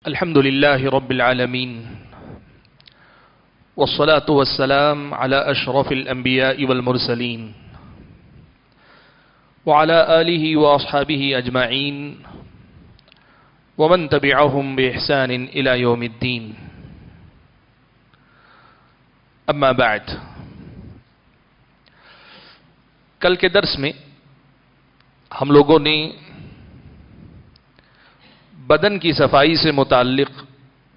الحمد لله رب العالمين والصلاة والسلام على أشرف الأنبياء والمرسلين وعلى آله وأصحابه أجمعين ومن تبعهم بإحسان إلى يوم الدين. أما بعد، کل کے درس میں ہم لوگوں نے بدن کی صفائی سے متعلق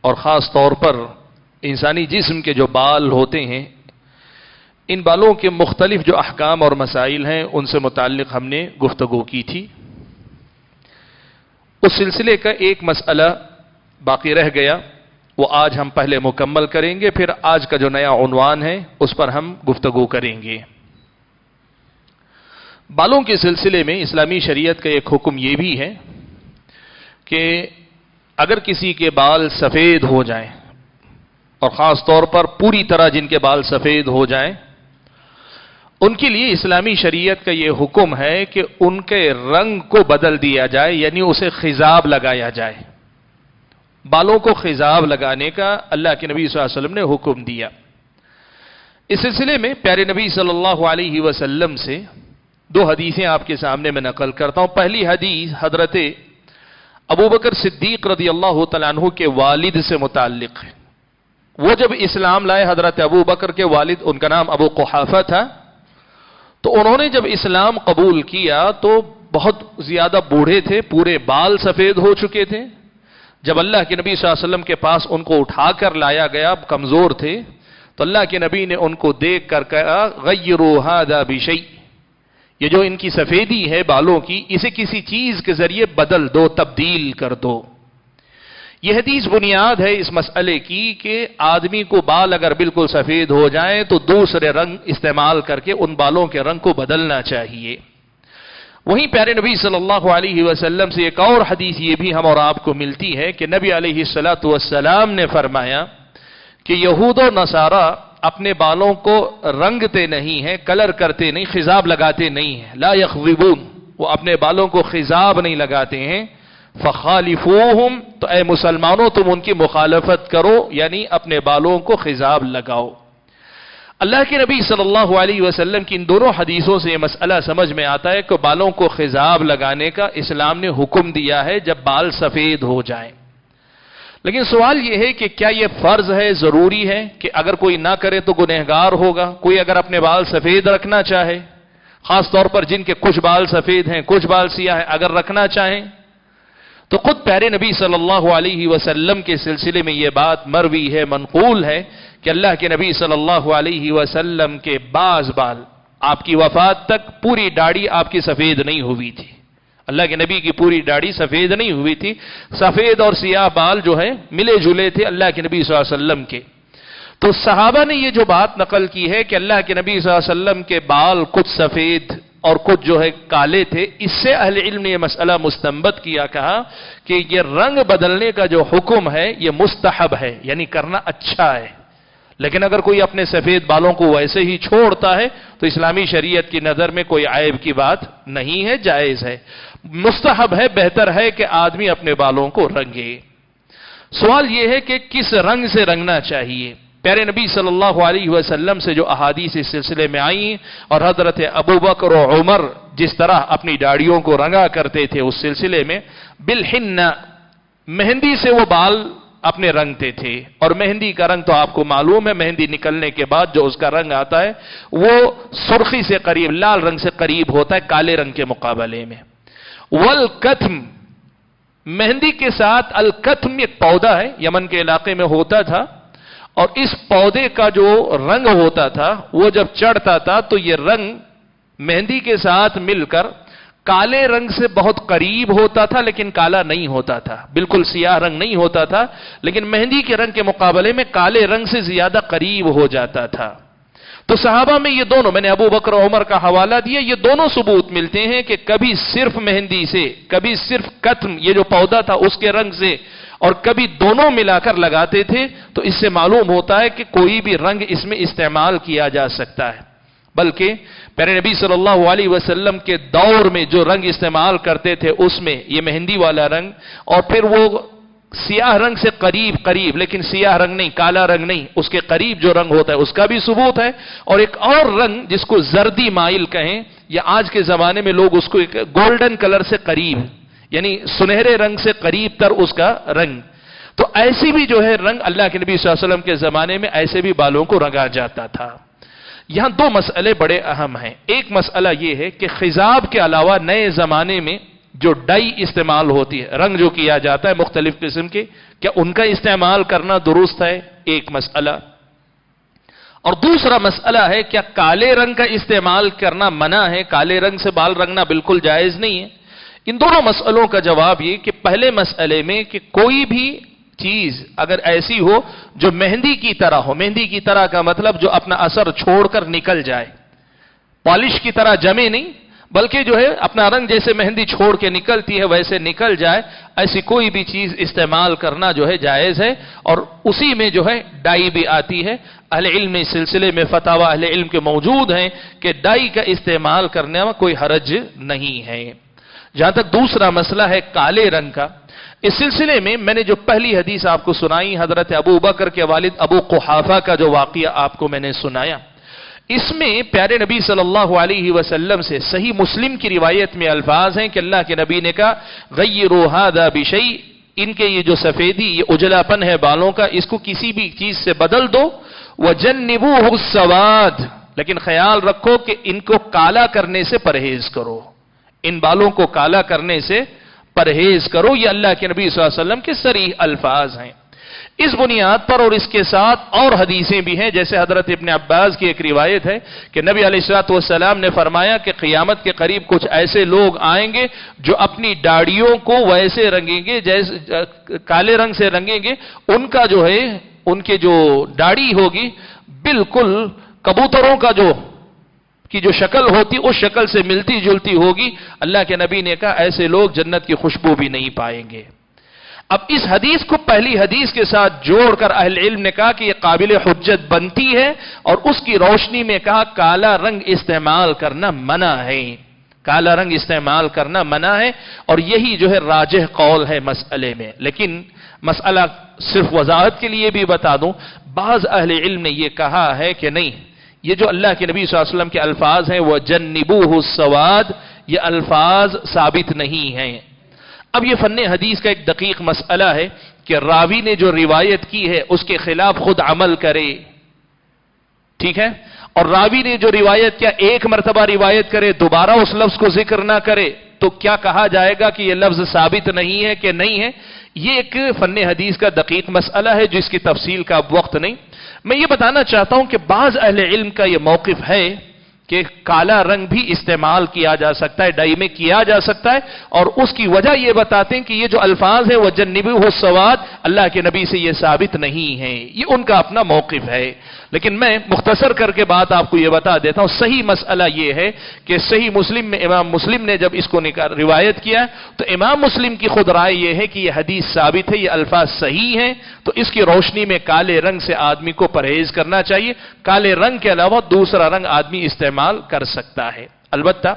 اور خاص طور پر انسانی جسم کے جو بال ہوتے ہیں، ان بالوں کے مختلف جو احکام اور مسائل ہیں ان سے متعلق ہم نے گفتگو کی تھی. اس سلسلے کا ایک مسئلہ باقی رہ گیا، وہ آج ہم پہلے مکمل کریں گے، پھر آج کا جو نیا عنوان ہے اس پر ہم گفتگو کریں گے. بالوں کے سلسلے میں اسلامی شریعت کا ایک حکم یہ بھی ہے کہ اگر کسی کے بال سفید ہو جائیں، اور خاص طور پر پوری طرح جن کے بال سفید ہو جائیں، ان کے لیے اسلامی شریعت کا یہ حکم ہے کہ ان کے رنگ کو بدل دیا جائے، یعنی اسے خضاب لگایا جائے. بالوں کو خضاب لگانے کا اللہ کے نبی صلی اللہ علیہ وسلم نے حکم دیا. اس سلسلے میں پیارے نبی صلی اللہ علیہ وسلم سے دو حدیثیں آپ کے سامنے میں نقل کرتا ہوں. پہلی حدیث حضرت ابوبکر صدیق رضی اللہ تعالیٰ عنہ کے والد سے متعلق ہے. وہ جب اسلام لائے، حضرت ابوبکر کے والد، ان کا نام ابو قحافہ تھا، تو انہوں نے جب اسلام قبول کیا تو بہت زیادہ بوڑھے تھے، پورے بال سفید ہو چکے تھے. جب اللہ کے نبی صلی اللہ علیہ وسلم کے پاس ان کو اٹھا کر لایا گیا، کمزور تھے، تو اللہ کے نبی نے ان کو دیکھ کر کہا غیروا ھذا بشیء، یہ جو ان کی سفیدی ہے بالوں کی، اسے کسی چیز کے ذریعے بدل دو، تبدیل کر دو. یہ حدیث بنیاد ہے اس مسئلے کی کہ آدمی کو بال اگر بالکل سفید ہو جائیں تو دوسرے رنگ استعمال کر کے ان بالوں کے رنگ کو بدلنا چاہیے. وہیں پیارے نبی صلی اللہ علیہ وسلم سے ایک اور حدیث یہ بھی ہم اور آپ کو ملتی ہے کہ نبی علیہ الصلوۃ والسلام نے فرمایا کہ یہود و نصارہ اپنے بالوں کو رنگتے نہیں ہیں، کلر کرتے نہیں، خضاب لگاتے نہیں ہیں. لا یخضبون، وہ اپنے بالوں کو خضاب نہیں لگاتے ہیں. فخالفوہم، تو اے مسلمانوں تم ان کی مخالفت کرو، یعنی اپنے بالوں کو خضاب لگاؤ. اللہ کے نبی صلی اللہ علیہ وسلم کی ان دونوں حدیثوں سے یہ مسئلہ سمجھ میں آتا ہے کہ بالوں کو خضاب لگانے کا اسلام نے حکم دیا ہے جب بال سفید ہو جائیں. لیکن سوال یہ ہے کہ کیا یہ فرض ہے، ضروری ہے کہ اگر کوئی نہ کرے تو گنہگار ہوگا؟ کوئی اگر اپنے بال سفید رکھنا چاہے، خاص طور پر جن کے کچھ بال سفید ہیں کچھ بال سیاہ ہیں، اگر رکھنا چاہیں تو خود پیارے نبی صلی اللہ علیہ وسلم کے سلسلے میں یہ بات مروی ہے، منقول ہے کہ اللہ کے نبی صلی اللہ علیہ وسلم کے بعض بال آپ کی وفات تک پوری داڑھی آپ کی سفید نہیں ہوئی تھی. اللہ کے نبی کی پوری داڑھی سفید نہیں ہوئی تھی. سفید اور سیاہ بال جو ہیں ملے جلے تھے اللہ کے نبی صلی اللہ علیہ وسلم کے. تو صحابہ نے یہ جو بات نقل کی ہے کہ اللہ کے نبی صلی اللہ علیہ وسلم کے بال کچھ سفید اور کچھ جو ہے کالے تھے، اس سے اہل علم نے یہ مسئلہ مستنبط کیا، کہا کہ یہ رنگ بدلنے کا جو حکم ہے یہ مستحب ہے، یعنی کرنا اچھا ہے. لیکن اگر کوئی اپنے سفید بالوں کو ویسے ہی چھوڑتا ہے تو اسلامی شریعت کی نظر میں کوئی عیب کی بات نہیں ہے، جائز ہے، مستحب ہے، بہتر ہے کہ آدمی اپنے بالوں کو رنگے. سوال یہ ہے کہ کس رنگ سے رنگنا چاہیے؟ پیارے نبی صلی اللہ علیہ وسلم سے جو احادیث اس سلسلے میں آئیں اور حضرت ابوبکر و عمر جس طرح اپنی داڑھیوں کو رنگا کرتے تھے، اس سلسلے میں بالحنہ، مہندی سے وہ بال اپنے رنگتے تھے. اور مہندی کا رنگ تو آپ کو معلوم ہے، مہندی نکلنے کے بعد جو اس کا رنگ آتا ہے وہ سرخی سے قریب، لال رنگ سے قریب ہوتا ہے کالے رنگ کے مقابلے میں. والکتم، مہندی کے ساتھ الکتم ایک پودا ہے، یمن کے علاقے میں ہوتا تھا، اور اس پودے کا جو رنگ ہوتا تھا وہ جب چڑھتا تھا تو یہ رنگ مہندی کے ساتھ مل کر کالے رنگ سے بہت قریب ہوتا تھا، لیکن کالا نہیں ہوتا تھا، بالکل سیاہ رنگ نہیں ہوتا تھا، لیکن مہندی کے رنگ کے مقابلے میں کالے رنگ سے زیادہ قریب ہو جاتا تھا. تو صحابہ میں یہ دونوں، میں نے ابو بکر و عمر کا حوالہ دیا، یہ دونوں ثبوت ملتے ہیں کہ کبھی صرف مہندی سے، کبھی صرف کتم یہ جو پودا تھا اس کے رنگ سے، اور کبھی دونوں ملا کر لگاتے تھے. تو اس سے معلوم ہوتا ہے کہ کوئی بھی رنگ اس میں استعمال کیا جا سکتا ہے. بلکہ پیارے نبی صلی اللہ علیہ وسلم کے دور میں جو رنگ استعمال کرتے تھے اس میں یہ مہندی والا رنگ، اور پھر وہ سیاہ رنگ سے قریب قریب، لیکن سیاہ رنگ نہیں، کالا رنگ نہیں، اس کے قریب جو رنگ ہوتا ہے اس کا بھی ثبوت ہے، اور ایک اور رنگ جس کو زردی مائل کہیں، یا آج کے زمانے میں لوگ اس کو ایک گولڈن کلر سے قریب، یعنی سنہرے رنگ سے قریب تر اس کا رنگ، تو ایسی بھی جو ہے رنگ اللہ کے نبی صلی اللہ علیہ وسلم کے زمانے میں ایسے بھی بالوں کو رنگا جاتا تھا۔ یہاں دو مسئلے بڑے اہم ہیں۔ ایک مسئلہ یہ ہے کہ خضاب کے علاوہ نئے زمانے میں جو ڈائی استعمال ہوتی ہے، رنگ جو کیا جاتا ہے مختلف قسم کے، کیا ان کا استعمال کرنا درست ہے؟ ایک مسئلہ۔ اور دوسرا مسئلہ ہے کیا کالے رنگ کا استعمال کرنا منع ہے؟ کالے رنگ سے بال رنگنا بالکل جائز نہیں ہے۔ ان دونوں مسئلوں کا جواب یہ کہ پہلے مسئلے میں کہ کوئی بھی چیز اگر ایسی ہو جو مہندی کی طرح ہو، مہندی کی طرح کا مطلب جو اپنا اثر چھوڑ کر نکل جائے، پالش کی طرح جمے نہیں بلکہ جو ہے اپنا رنگ جیسے مہندی چھوڑ کے نکلتی ہے ویسے نکل جائے، ایسی کوئی بھی چیز استعمال کرنا جو ہے جائز ہے، اور اسی میں جو ہے ڈائی بھی آتی ہے۔ اہل علم اس سلسلے میں فتاوی اہل علم کے موجود ہیں کہ ڈائی کا استعمال کرنے میں کوئی حرج نہیں ہے۔ جہاں تک دوسرا مسئلہ ہے کالے رنگ کا، اس سلسلے میں نے جو پہلی حدیث آپ کو سنائی، حضرت ابو بکر کے والد ابو قحافہ کا جو واقعہ آپ کو میں نے سنایا، اس میں پیارے نبی صلی اللہ علیہ وسلم سے صحیح مسلم کی روایت میں الفاظ ہیں کہ اللہ کے نبی نے کہا غیروا ھذا بشیء، ان کے یہ جو سفیدی، یہ اجلاپن ہے بالوں کا، اس کو کسی بھی چیز سے بدل دو، وجنبوہ السواد، لیکن خیال رکھو کہ ان کو کالا کرنے سے پرہیز کرو، ان بالوں کو کالا کرنے سے پرہیز کرو۔ یہ اللہ کے نبی صلی اللہ علیہ وسلم کے صریح الفاظ ہیں۔ اس بنیاد پر اور اس کے ساتھ اور حدیثیں بھی ہیں، جیسے حضرت ابن عباس کی ایک روایت ہے کہ نبی علیہ الصلوۃ والسلام نے فرمایا کہ قیامت کے قریب کچھ ایسے لوگ آئیں گے جو اپنی داڑھیوں کو ویسے رنگیں گے جیسے کالے رنگ سے رنگیں گے، ان کا جو ہے ان کے جو داڑھی ہوگی بالکل کبوتروں کا کی جو شکل ہوتی اس شکل سے ملتی جلتی ہوگی۔ اللہ کے نبی نے کہا ایسے لوگ جنت کی خوشبو بھی نہیں پائیں گے۔ اب اس حدیث کو پہلی حدیث کے ساتھ جوڑ کر اہل علم نے کہا کہ یہ قابل حجت بنتی ہے، اور اس کی روشنی میں کہا کالا رنگ استعمال کرنا منع ہے، کالا رنگ استعمال کرنا منع ہے، اور یہی جو ہے راجح قول ہے مسئلے میں۔ لیکن مسئلہ صرف وضاحت کے لیے بھی بتا دوں، بعض اہل علم نے یہ کہا ہے کہ نہیں، یہ جو اللہ کے نبی صلی اللہ علیہ وسلم کے الفاظ ہیں وَجَنِّبُوهُ السَّوَادِ، یہ الفاظ ثابت نہیں ہیں۔ اب یہ فن حدیث کا ایک دقیق مسئلہ ہے کہ راوی نے جو روایت کی ہے اس کے خلاف خود عمل کرے، ٹھیک ہے، اور راوی نے جو روایت کیا ایک مرتبہ روایت کرے، دوبارہ اس لفظ کو ذکر نہ کرے، تو کیا کہا جائے گا کہ یہ لفظ ثابت نہیں ہے کہ نہیں ہے؟ یہ ایک فن حدیث کا دقیق مسئلہ ہے جس کی تفصیل کا اب وقت نہیں۔ میں یہ بتانا چاہتا ہوں کہ بعض اہل علم کا یہ موقف ہے کہ کالا رنگ بھی استعمال کیا جا سکتا ہے، ڈائی میں کیا جا سکتا ہے، اور اس کی وجہ یہ بتاتے ہیں کہ یہ جو الفاظ ہیں وَجَنِّبُوهُ السَّوَادِ اللہ کے نبی سے یہ ثابت نہیں ہیں، یہ ان کا اپنا موقف ہے۔ لیکن میں مختصر کر کے بات آپ کو یہ بتا دیتا ہوں، صحیح مسئلہ یہ ہے کہ صحیح مسلم میں امام مسلم نے جب اس کو روایت کیا تو امام مسلم کی خود رائے یہ ہے کہ یہ حدیث ثابت ہے، یہ الفاظ صحیح ہیں، تو اس کی روشنی میں کالے رنگ سے آدمی کو پرہیز کرنا چاہیے، کالے رنگ کے علاوہ دوسرا رنگ آدمی استعمال کر سکتا ہے۔ البتہ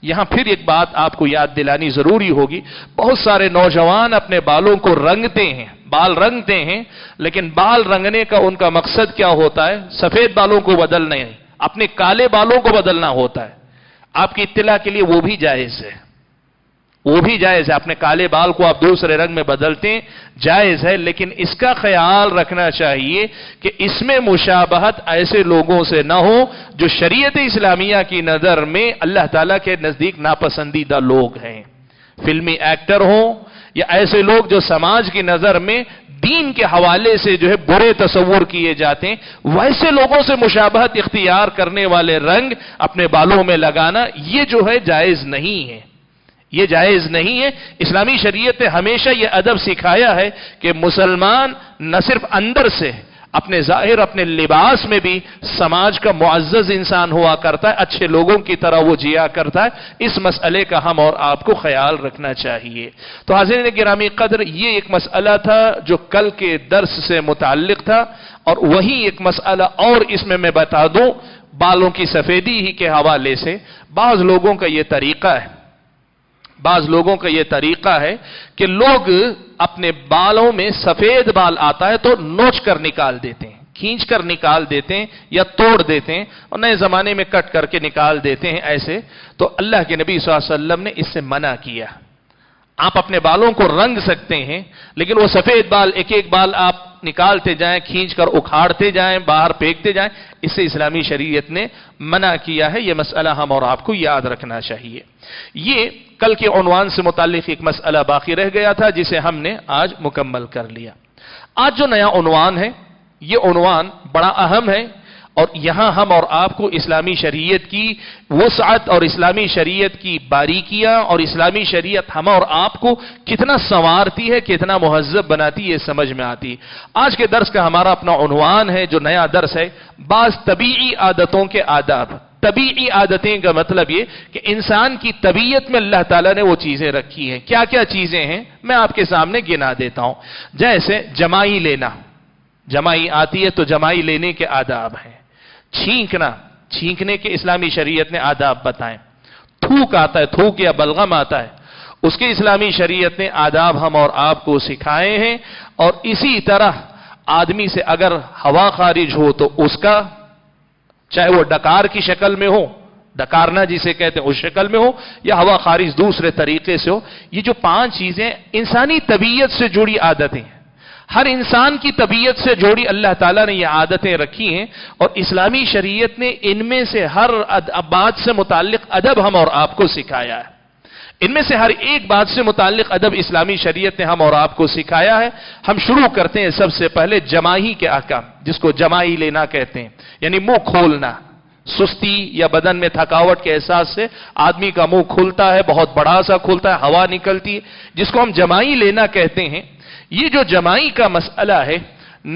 یہاں پھر ایک بات آپ کو یاد دلانی ضروری ہوگی، بہت سارے نوجوان اپنے بالوں کو رنگتے ہیں، بال رنگتے ہیں، لیکن بال رنگنے کا ان کا مقصد کیا ہوتا ہے؟ سفید بالوں کو بدلنا ہے، اپنے کالے بالوں کو بدلنا ہوتا ہے۔ آپ کی اطلاع کے لیے وہ بھی جائز ہے، وہ بھی جائز ہے، اپنے کالے بال کو آپ دوسرے رنگ میں بدلتے ہیں، جائز ہے، لیکن اس کا خیال رکھنا چاہیے کہ اس میں مشابہت ایسے لوگوں سے نہ ہو جو شریعت اسلامیہ کی نظر میں اللہ تعالیٰ کے نزدیک ناپسندیدہ لوگ ہیں، فلمی ایکٹر ہوں یا ایسے لوگ جو سماج کی نظر میں دین کے حوالے سے جو ہے برے تصور کیے جاتے ہیں، ویسے لوگوں سے مشابہت اختیار کرنے والے رنگ اپنے بالوں میں لگانا یہ جو ہے جائز نہیں ہے، یہ جائز نہیں ہے۔ اسلامی شریعت نے ہمیشہ یہ ادب سکھایا ہے کہ مسلمان نہ صرف اندر سے اپنے ظاہر اپنے لباس میں بھی سماج کا معزز انسان ہوا کرتا ہے، اچھے لوگوں کی طرح وہ جیا کرتا ہے، اس مسئلے کا ہم اور آپ کو خیال رکھنا چاہیے۔ تو حاضرین گرامی قدر، یہ ایک مسئلہ تھا جو کل کے درس سے متعلق تھا، اور وہی ایک مسئلہ اور اس میں بتا دوں، بالوں کی سفیدی ہی کے حوالے سے بعض لوگوں کا یہ طریقہ ہے بعض لوگوں کا یہ طریقہ ہے کہ لوگ اپنے بالوں میں سفید بال آتا ہے تو نوچ کر نکال دیتے ہیں، کھینچ کر نکال دیتے ہیں یا توڑ دیتے ہیں اور نئے زمانے میں کٹ کر کے نکال دیتے ہیں ایسے. تو اللہ کے نبی صلی اللہ علیہ وسلم نے اس سے منع کیا. آپ اپنے بالوں کو رنگ سکتے ہیں لیکن وہ سفید بال ایک ایک بال آپ نکالتے جائیں، کھینچ کر اکھاڑتے جائیں، باہر پھینکتے جائیں، اس سے اسلامی شریعت نے منع کیا ہے. یہ مسئلہ ہم اور آپ کو یاد رکھنا چاہیے. یہ کل کے عنوان سے متعلق ایک مسئلہ باقی رہ گیا تھا جسے ہم نے آج مکمل کر لیا. آج جو نیا عنوان ہے یہ عنوان بڑا اہم ہے اور یہاں ہم اور آپ کو اسلامی شریعت کی وسعت اور اسلامی شریعت کی باریکیاں اور اسلامی شریعت ہم اور آپ کو کتنا سنوارتی ہے، کتنا مہذب بناتی ہے، یہ سمجھ میں آتی ہے. آج کے درس کا ہمارا اپنا عنوان ہے جو نیا درس ہے، بعض طبیعی عادتوں کے آداب. طبیعی عادتیں کا مطلب یہ کہ انسان کی طبیعت میں اللہ تعالیٰ نے وہ چیزیں رکھی ہیں. کیا کیا چیزیں ہیں میں آپ کے سامنے گنا دیتا ہوں. جیسے جمائی لینا، جمائی آتی ہے تو جمائی لینے کے آداب ہیں. چھینکنا، چھینکنے کے اسلامی شریعت نے آداب بتائیں. تھوک آتا ہے، تھوک یا بلغم آتا ہے، اس کے اسلامی شریعت نے آداب ہم اور آپ کو سکھائے ہیں. اور اسی طرح آدمی سے اگر ہوا خارج ہو تو اس کا، چاہے وہ ڈکار کی شکل میں ہو، ڈکارنا جسے کہتے ہیں اس شکل میں ہو، یا ہوا خارج دوسرے طریقے سے ہو. یہ جو 5 چیزیں انسانی طبیعت سے جڑی عادتیں ہیں، ہر انسان کی طبیعت سے جوڑی اللہ تعالیٰ نے یہ عادتیں رکھی ہیں اور اسلامی شریعت نے ان میں سے ہر بات سے متعلق ادب ہم اور آپ کو سکھایا ہے. ان میں سے ہر ایک بات سے متعلق ادب اسلامی شریعت نے ہم اور آپ کو سکھایا ہے. ہم شروع کرتے ہیں سب سے پہلے جمائی کے احکام، جس کو جمائی لینا کہتے ہیں، یعنی منہ کھولنا. سستی یا بدن میں تھکاوٹ کے احساس سے آدمی کا منہ کھلتا ہے، بہت بڑا سا کھلتا ہے، ہوا نکلتی ہے، جس کو ہم جمائی لینا کہتے ہیں. یہ جو جمائی کا مسئلہ ہے،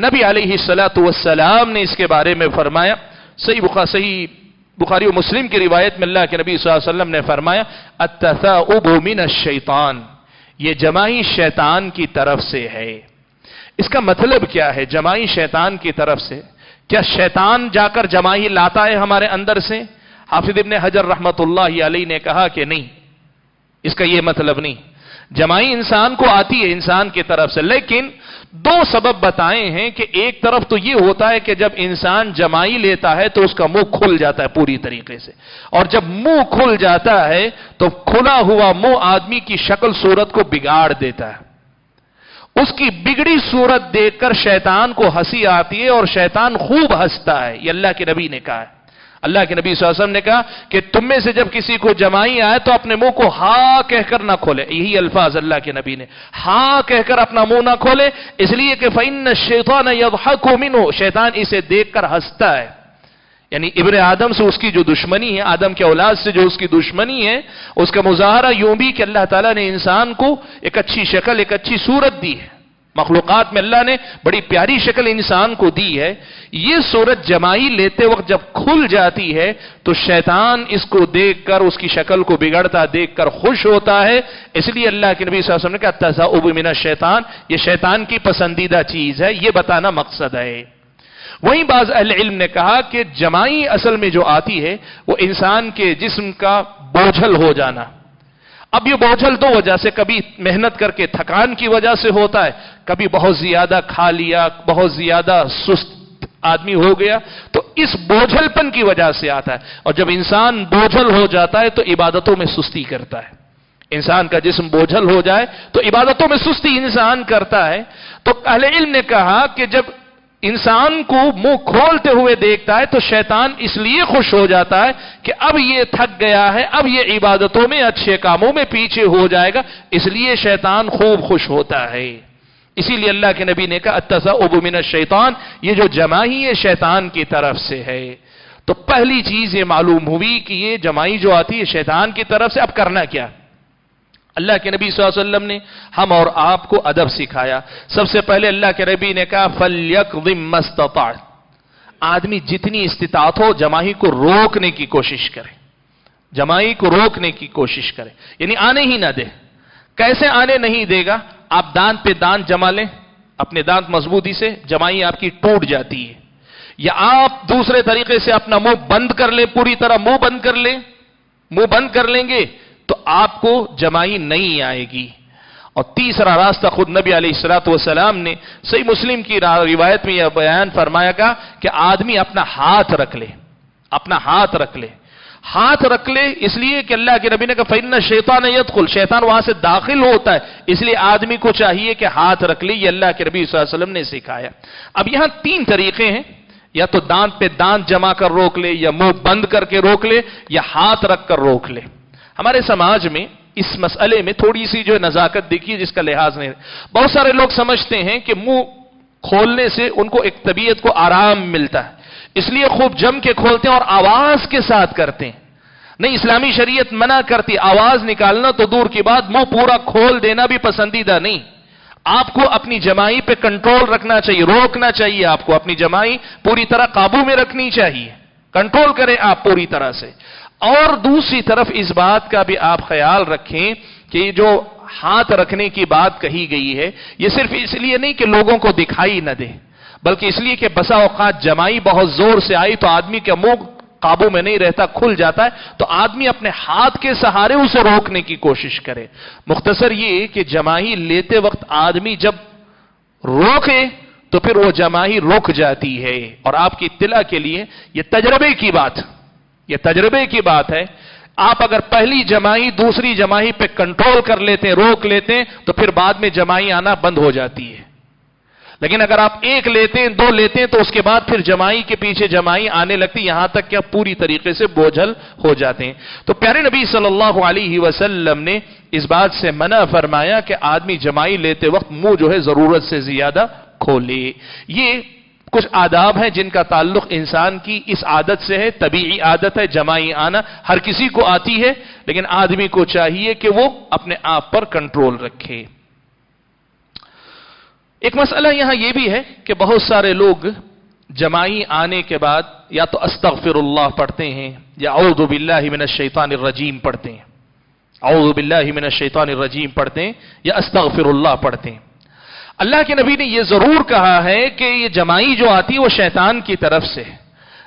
نبی علیہ السلام نے اس کے بارے میں فرمایا. صحیح بخاری و مسلم کی روایت میں اللہ کے نبی صلی اللہ علیہ وسلم نے فرمایا التثاؤب من الشیطان، یہ جمائی شیطان کی طرف سے ہے. اس کا مطلب کیا ہے جمائی شیطان کی طرف سے؟ کیا شیطان جا کر جمائی لاتا ہے ہمارے اندر سے؟ حافظ ابن حجر رحمت اللہ علیہ نے کہا کہ نہیں، اس کا یہ مطلب نہیں. جمائی انسان کو آتی ہے انسان کی طرف سے، لیکن 2 سبب بتائے ہیں کہ ایک طرف تو یہ ہوتا ہے کہ جب انسان جمائی لیتا ہے تو اس کا منہ کھل جاتا ہے پوری طریقے سے، اور جب منہ کھل جاتا ہے تو کھلا ہوا منہ آدمی کی شکل صورت کو بگاڑ دیتا ہے. اس کی بگڑی صورت دیکھ کر شیطان کو ہنسی آتی ہے اور شیطان خوب ہنستا ہے. یہ اللہ کے نبی نے کہا ہے. اللہ کے نبی صلی اللہ علیہ وسلم نے کہا کہ تم میں سے جب کسی کو جمائی آئے تو اپنے منہ کو ہاں کہہ کر نہ کھولے. یہی الفاظ اللہ کے نبی نے، ہاں کہہ کر اپنا منہ نہ کھولے، اس لیے کہ فَإِنَّ الشَّيْطَانَ يَضْحَكُ مِنْهُ، شیطان اسے دیکھ کر ہنستا ہے. یعنی ابن آدم سے اس کی جو دشمنی ہے، آدم کے اولاد سے جو اس کی دشمنی ہے، اس کا مظاہرہ یوں بھی کہ اللہ تعالیٰ نے انسان کو ایک اچھی شکل، ایک اچھی صورت دی ہے. مخلوقات میں اللہ نے بڑی پیاری شکل انسان کو دی ہے. یہ صورت جمائی لیتے وقت جب کھل جاتی ہے تو شیطان اس کو دیکھ کر، اس کی شکل کو بگڑتا دیکھ کر خوش ہوتا ہے. اس لیے اللہ کے نبی صلی اللہ علیہ وسلم نے کہا التثاؤب من الشیطان، یہ شیطان کی پسندیدہ چیز ہے. یہ بتانا مقصد ہے. وہیں بعض اہل علم نے کہا کہ جمائی اصل میں جو آتی ہے وہ انسان کے جسم کا بوجھل ہو جانا. اب یہ بوجھل 2 وجہ سے، کبھی محنت کر کے تھکان کی وجہ سے ہوتا ہے، کبھی بہت زیادہ کھا لیا، بہت زیادہ سست آدمی ہو گیا تو اس بوجھل پن کی وجہ سے آتا ہے. اور جب انسان بوجھل ہو جاتا ہے تو عبادتوں میں سستی کرتا ہے. انسان کا جسم بوجھل ہو جائے تو عبادتوں میں سستی انسان کرتا ہے. تو اہل علم نے کہا کہ جب انسان کو منہ کھولتے ہوئے دیکھتا ہے تو شیطان اس لیے خوش ہو جاتا ہے کہ اب یہ تھک گیا ہے، اب یہ عبادتوں میں اچھے کاموں میں پیچھے ہو جائے گا، اس لیے شیطان خوب خوش ہوتا ہے. اسی لیے اللہ کے نبی نے کہا التثاؤب من الشیطان، یہ جو جمائی ہے شیطان کی طرف سے ہے. تو پہلی چیز یہ معلوم ہوئی کہ یہ جمائی جو آتی ہے شیطان کی طرف سے. اب کرنا کیا؟ اللہ کے نبی صلی اللہ علیہ وسلم نے ہم اور آپ کو ادب سکھایا. سب سے پہلے اللہ کے نبی نے کہا فَلْيَقْضِ مَا اسْتَطَاعَ، آدمی جتنی استطاعت ہو جمائی کو روکنے کی کوشش کرے، جمائی کو روکنے کی کوشش کرے، یعنی آنے ہی نہ دے. کیسے آنے نہیں دے گا؟ آپ دانت پہ دانت جما لیں اپنے دانت مضبوطی سے، جمائی آپ کی ٹوٹ جاتی ہے. یا آپ دوسرے طریقے سے اپنا منہ بند کر لیں، پوری طرح منہ بند کر لیں. منہ بند کر لیں گے تو آپ کو جمائی نہیں آئے گی۔ اور تیسرا راستہ خود نبی علیہ الصلوۃ والسلام نے صحیح مسلم کی روایت میں یہ بیان فرمایا گا کہ آدمی اپنا ہاتھ رکھ لے، اپنا ہاتھ رکھ لے۔ ہاتھ رکھ لے اس لیے کہ اللہ کے نبی نے کہا فَإِنَّ الشَّيْطَانَ يَدْخُلُ، شیطان وہاں سے داخل ہوتا ہے، اس لیے آدمی کو چاہیے کہ ہاتھ رکھ لے، یہ اللہ کے نبی صلی اللہ علیہ وسلم نے سکھایا۔ اب یہاں تین طریقے ہیں، یا تو دانت پہ دانت جما کر روک لے، یا منہ بند کر کے روک لے، یا ہاتھ رکھ کر روک لے۔ ہمارے سماج میں اس مسئلے میں تھوڑی سی جو نزاکت دیکھیے جس کا لحاظ نہیں۔ بہت سارے لوگ سمجھتے ہیں کہ منہ کھولنے سے ان کو ایک طبیعت کو آرام ملتا ہے، اس لیے خوب جم کے کھولتے ہیں اور آواز کے ساتھ کرتے ہیں۔ نہیں، اسلامی شریعت منع کرتی، آواز نکالنا تو دور کی بات، منہ پورا کھول دینا بھی پسندیدہ نہیں۔ آپ کو اپنی جمائی پہ کنٹرول رکھنا چاہیے، روکنا چاہیے، آپ کو اپنی جمائی پوری طرح قابو میں رکھنی چاہیے، کنٹرول کریں آپ پوری طرح سے۔ اور دوسری طرف اس بات کا بھی آپ خیال رکھیں کہ جو ہاتھ رکھنے کی بات کہی گئی ہے یہ صرف اس لیے نہیں کہ لوگوں کو دکھائی نہ دے، بلکہ اس لیے کہ بسا اوقات جمائی بہت زور سے آئی تو آدمی کا منہ قابو میں نہیں رہتا، کھل جاتا ہے، تو آدمی اپنے ہاتھ کے سہارے اسے روکنے کی کوشش کرے۔ مختصر یہ کہ جمائی لیتے وقت آدمی جب روکے تو پھر وہ جمائی رک جاتی ہے۔ اور آپ کی اطلاع کے لیے یہ تجربے کی بات ہے، آپ اگر پہلی جمائی دوسری جمائی پہ کنٹرول کر لیتے ہیں، روک لیتے ہیں، تو پھر بعد میں جمائی آنا بند ہو جاتی ہے۔ لیکن اگر آپ ایک لیتے ہیں، دو لیتے ہیں، تو اس کے بعد پھر جمائی کے پیچھے جمائی آنے لگتی، یہاں تک کہ آپ پوری طریقے سے بوجھل ہو جاتے ہیں۔ تو پیارے نبی صلی اللہ علیہ وسلم نے اس بات سے منع فرمایا کہ آدمی جمائی لیتے وقت منہ جو ہے ضرورت سے زیادہ کھولے۔ یہ کچھ آداب ہیں جن کا تعلق انسان کی اس عادت سے ہے، طبیعی عادت ہے جمائی آنا، ہر کسی کو آتی ہے، لیکن آدمی کو چاہیے کہ وہ اپنے آپ پر کنٹرول رکھے۔ ایک مسئلہ یہاں یہ بھی ہے کہ بہت سارے لوگ جمائی آنے کے بعد یا تو استغفر اللہ پڑھتے ہیں یا اعوذ باللہ من الشیطان الرجیم پڑھتے ہیں، اعوذ باللہ من الشیطان الرجیم پڑھتے ہیں یا استغفر اللہ پڑھتے ہیں۔ اللہ کے نبی نے یہ ضرور کہا ہے کہ یہ جمائی جو آتی ہے وہ شیطان کی طرف سے،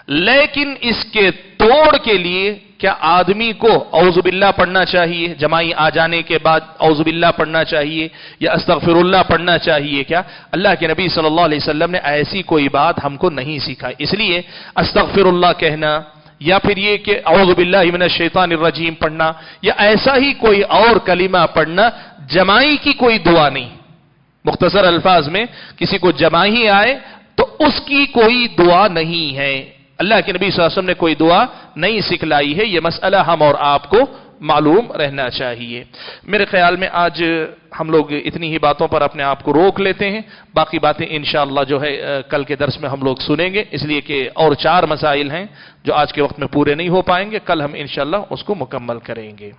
لیکن اس کے توڑ کے لیے کیا آدمی کو اعوذ باللہ پڑھنا چاہیے؟ جمائی آ جانے کے بعد اعوذ باللہ پڑھنا چاہیے یا استغفر اللہ پڑھنا چاہیے کیا؟ اللہ کے نبی صلی اللہ علیہ وسلم نے ایسی کوئی بات ہم کو نہیں سکھائی، اس لیے استغفر اللہ کہنا یا پھر یہ کہ اعوذ باللہ من الشیطان الرجیم پڑھنا یا ایسا ہی کوئی اور کلمہ پڑھنا جمائی کی کوئی دعا نہیں۔ مختصر الفاظ میں کسی کو جمائی آئے تو اس کی کوئی دعا نہیں ہے، اللہ کے نبی صلی اللہ علیہ وسلم نے کوئی دعا نہیں سکھلائی ہے، یہ مسئلہ ہم اور آپ کو معلوم رہنا چاہیے۔ میرے خیال میں آج ہم لوگ اتنی ہی باتوں پر اپنے آپ کو روک لیتے ہیں، باقی باتیں انشاءاللہ جو ہے کل کے درس میں ہم لوگ سنیں گے، اس لیے کہ اور 4 مسائل ہیں جو آج کے وقت میں پورے نہیں ہو پائیں گے، کل ہم انشاءاللہ اس کو مکمل کریں گے۔